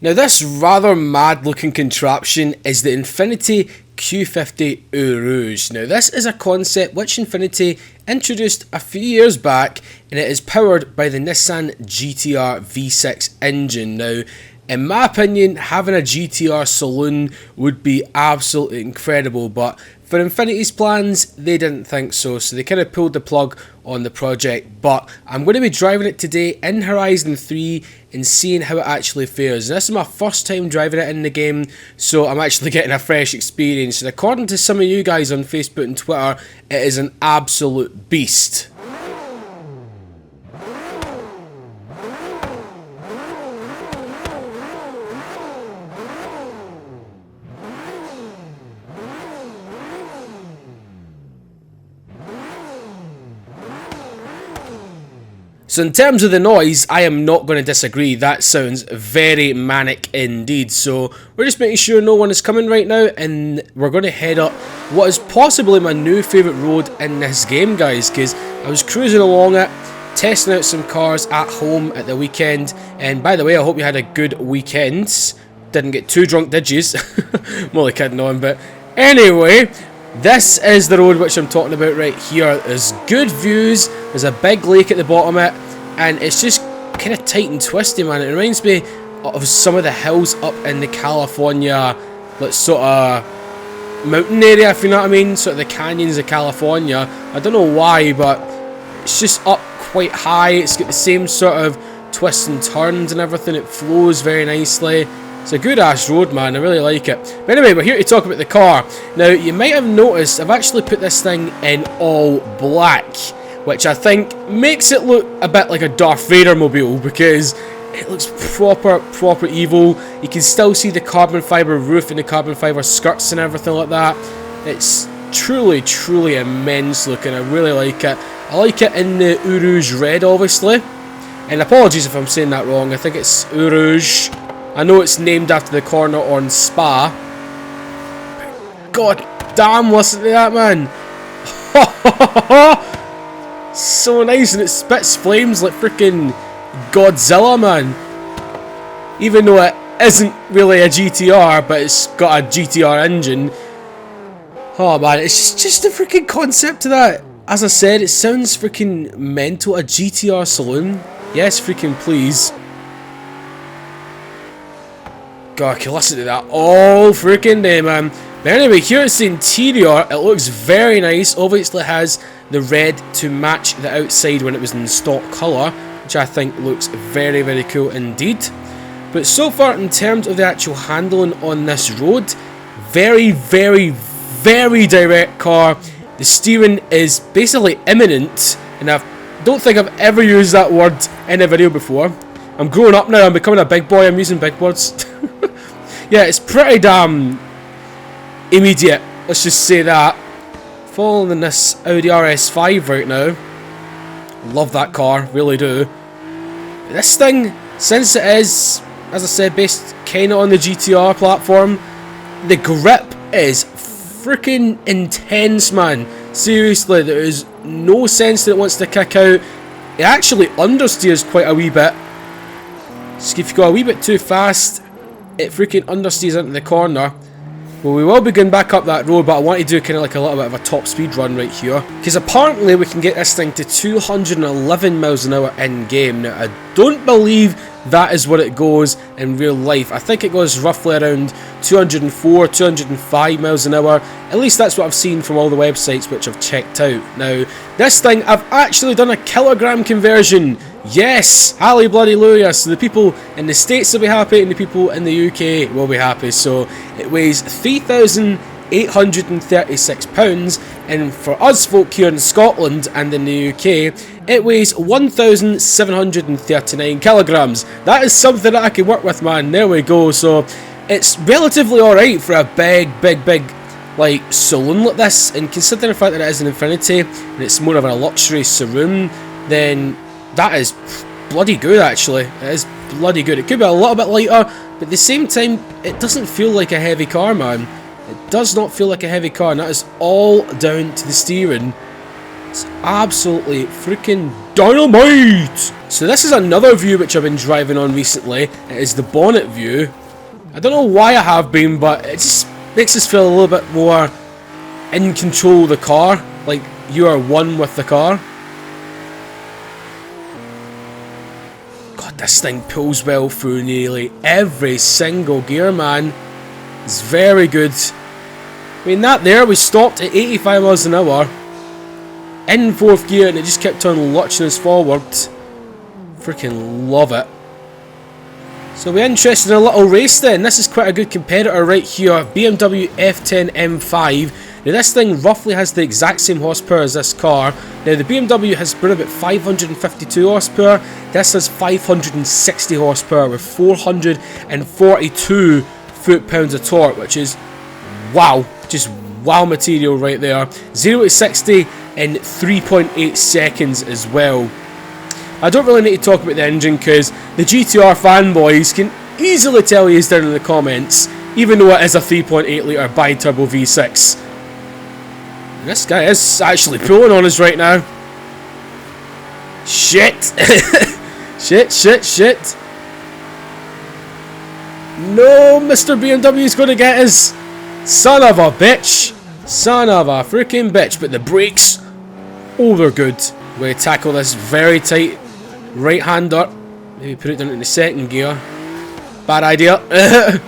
Now this rather mad looking contraption is the Infiniti Q50 Eau Rouge. Now this is a concept which Infiniti introduced a few years back, and it is powered by the Nissan GT-R V6 engine. Now in my opinion, having a GT-R saloon would be absolutely incredible, but for Infiniti's plans, they didn't think so, so they kind of pulled the plug on the project. But I'm going to be driving it today in Horizon 3 and seeing how it actually fares. This is my first time driving it in the game, so I'm actually getting a fresh experience. And according to some of you guys on Facebook and Twitter, it is an absolute beast. So in terms of the noise, I am not going to disagree. That sounds very manic indeed. So we're just making sure no one is coming right now, and we're going to head up what is possibly my new favourite road in this game, guys, because I was cruising along it, testing out some cars at home at the weekend. And by the way, I hope you had a good weekend. Didn't get too drunk, did yous? I'm only kidding on, but anyway, this is the road which I'm talking about right here. There's good views, there's a big lake at the bottom of it, and it's just kind of tight and twisty, man. It reminds me of some of the hills up in the California, like sort of mountain area, if you know what I mean, sort of the canyons of California. I don't know why, but it's just up quite high. It's got the same sort of twists and turns and everything. It flows very nicely. It's a good ass road, man. I really like it. But anyway, we're here to talk about the car. Now, you might have noticed I've actually put this thing in all black, which I think makes it look a bit like a Darth Vader mobile, because it looks proper evil. You can still see the carbon fibre roof and the carbon fibre skirts and everything like that. It's truly immense looking. I really like it. I like it in the Eau Rouge red, obviously. And apologies if I'm saying that wrong. I think it's Eau Rouge. I know it's named after the corner on Spa. God damn, listen to that, man. So nice, and it spits flames like freaking Godzilla, man. Even though it isn't really a GT-R, but it's got a GT-R engine. Oh man, it's just the freaking concept of that. As I said, it sounds freaking mental. A GT-R saloon. Yes, freaking please. God, I can listen to that all freaking day, man. But anyway, here it's the interior. It looks very nice. Obviously it has the red to match the outside when it was in stock colour, which I think looks very cool indeed. But so far, in terms of the actual handling on this road, very direct car. The steering is basically imminent, and I don't think I've ever used that word in a video before. I'm growing up now, I'm becoming a big boy, I'm using big words. Yeah, it's pretty damn immediate, let's just say that. Following this Audi RS5 right now. Love that car, really do. This thing, since it is, as I said, based kinda on the GT-R platform, the grip is freaking intense, man. Seriously, there is no sense that it wants to kick out. It actually understeers quite a wee bit. So if you go a wee bit too fast, it freaking understeers into the corner. Well, we will be going back up that road, but I want to do kind of like a little bit of a top speed run right here, because apparently we can get this thing to 211 miles an hour in game. Now, I don't believe that is what it goes in real life. I think it goes roughly around 204, 205 miles an hour. At least that's what I've seen from all the websites which I've checked out. Now, this thing, I've actually done a kilogram conversion. Yes, hallelujah. So the people in the States will be happy, and the people in the UK will be happy. So it weighs 3,836 pounds, and for us folk here in Scotland and in the UK, it weighs 1,739 kilograms. That is something that I can work with, man. There we go. So it's relatively alright for a big like saloon like this, and considering the fact that it is an Infiniti and it's more of a luxury saloon, then that is bloody good. Actually, it is bloody good. It could be a little bit lighter, but at the same time, it doesn't feel like a heavy car, man. It does not feel like a heavy car, and that is all down to the steering. It's absolutely freaking dynamite! So this is another view which I've been driving on recently. It is the Bonnet View. I don't know why I have been, but it just makes us feel a little bit more in control of the car. Like you are one with the car. God, this thing pulls well through nearly every single gear, man. It's very good. I mean, that there, we stopped at 85 miles an hour in 4th gear and it just kept on launching us forward. Freaking love it. So we're interested in a little race then. This is quite a good competitor right here. BMW F10 M5. Now this thing roughly has the exact same horsepower as this car. Now the BMW has about 552 horsepower. This has 560 horsepower with 442 foot-pounds of torque, which is wow. Just wow material right there. 0 to 60 in 3.8 seconds as well. I don't really need to talk about the engine because the GT-R fanboys can easily tell you down in the comments, even though it is a 3.8 litre bi-turbo V6. And this guy is actually pulling on us right now. Shit! Shit. No, Mr. BMW is going to get us. Son of a bitch. Son of a freaking bitch. But the brakes, oh, they're good. We tackle this very tight right-hander. Maybe put it down in the 2nd gear. Bad idea. I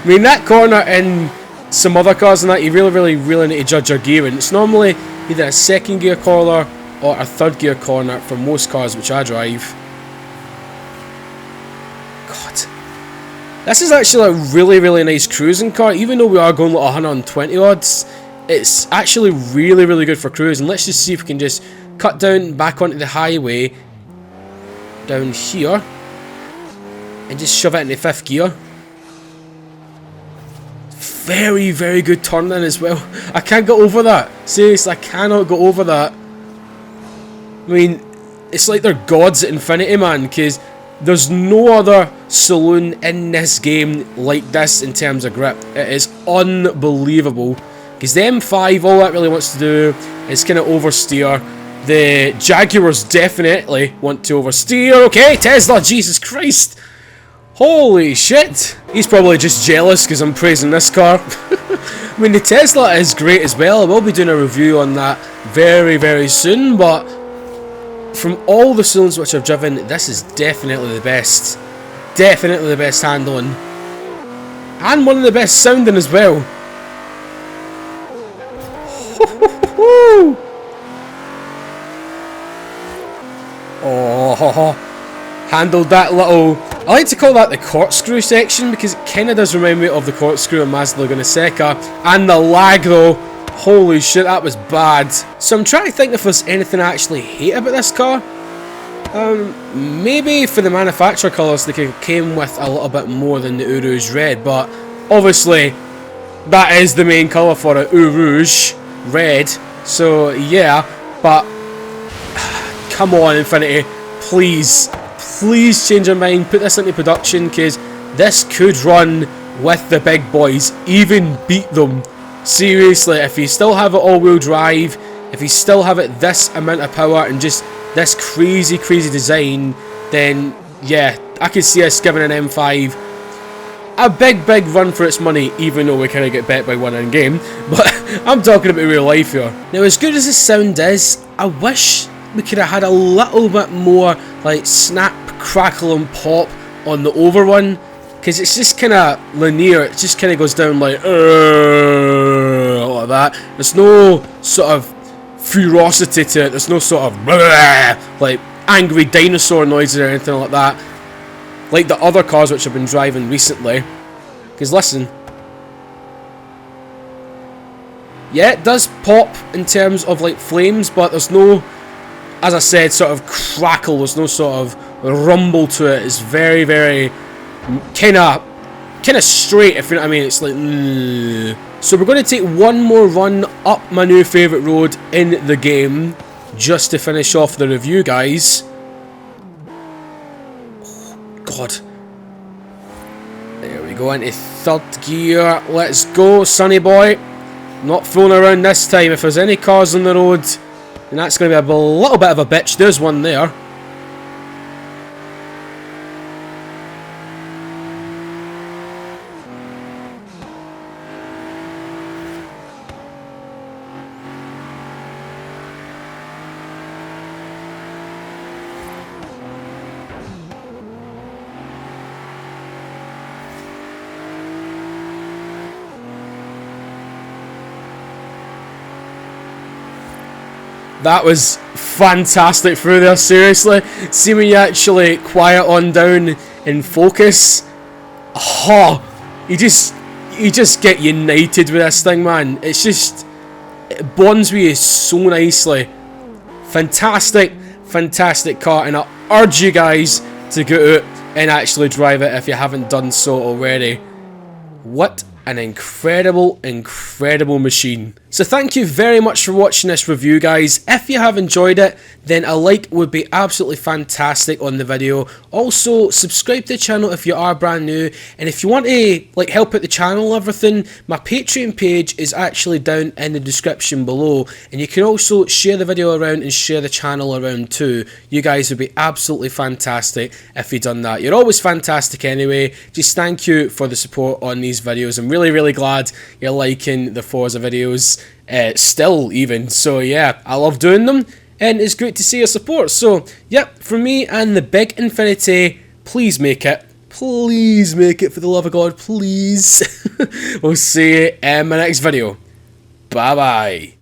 mean, that corner in some other cars and that, you really need to judge your gearing. It's normally either a 2nd gear corner or a 3rd gear corner for most cars which I drive. God. This is actually a really nice cruising car. Even though we are going like 120 odds, it's actually really good for cruising. Let's just see if we can just cut down back onto the highway down here and just shove it into 5th gear. Very good turning as well. I can't get over that. Seriously, I cannot go over that. I mean, it's like they're gods at Infiniti, man, because there's no other saloon in this game like this in terms of grip. It is unbelievable. Because the M5, all that really wants to do is kind of oversteer. The Jaguars definitely want to oversteer. Okay, Tesla, Jesus Christ. Holy shit. He's probably just jealous because I'm praising this car. I mean, the Tesla is great as well. I will be doing a review on that very soon, but from all the saloons which I've driven, this is definitely the best. Definitely the best handling. And one of the best sounding as well. Oh, handled that little... I like to call that the corkscrew section because it kind of does remind me of the corkscrew in Mazda Laguna Seca. And the lag though, holy shit, that was bad. So I'm trying to think if there's anything I actually hate about this car. Maybe for the manufacturer colours they came with a little bit more than the Eau Rouge red, but obviously that is the main colour for it, Eau Rouge red. So yeah, but come on Infiniti, please change your mind, put this into production because this could run with the big boys, even beat them. Seriously, if you still have it all-wheel drive, if you still have it this amount of power and just this crazy design, then yeah, I could see us giving an M5 a big run for its money, even though we kind of get bet by one in game. But I'm talking about real life here. Now, as good as the sound is, I wish we could have had a little bit more like snap, crackle and pop on the over one, because it's just kind of linear. It just kind of goes down like that. There's no sort of ferocity to it. There's no sort of like angry dinosaur noises or anything like that, like the other cars which I've been driving recently. Because listen, yeah, it does pop in terms of like flames, but there's no, as I said, sort of crackle. There's no sort of rumble to it. It's very kind of straight, if you know what I mean. It's like So we're going to take one more run up my new favourite road in the game, just to finish off the review, guys. Oh, God. There we go, into 3rd gear. Let's go, sonny boy. Not fooling around this time. If there's any cars on the road, then that's going to be a little bit of a bitch. There's one there. That was fantastic through there, seriously. See when you actually quiet on down and focus. Oh, you just get united with this thing, man. It's just, it bonds with you so nicely. Fantastic, fantastic car, and I urge you guys to go out and actually drive it if you haven't done so already. What an incredible, incredible machine. So thank you very much for watching this review, guys. If you have enjoyed it, then a like would be absolutely fantastic on the video. Also, subscribe to the channel if you are brand new, and if you want to help out the channel and everything, my Patreon page is actually down in the description below, and you can also share the video around and share the channel around too. You guys would be absolutely fantastic if you've done that. You're always fantastic anyway. Just thank you for the support on these videos. I'm really glad you're liking the Forza videos still even. So yeah, I love doing them, and it's great to see your support. So yep, from me and the big Infiniti, please make it. Please make it, for the love of God, please. We'll see you in my next video. Bye bye.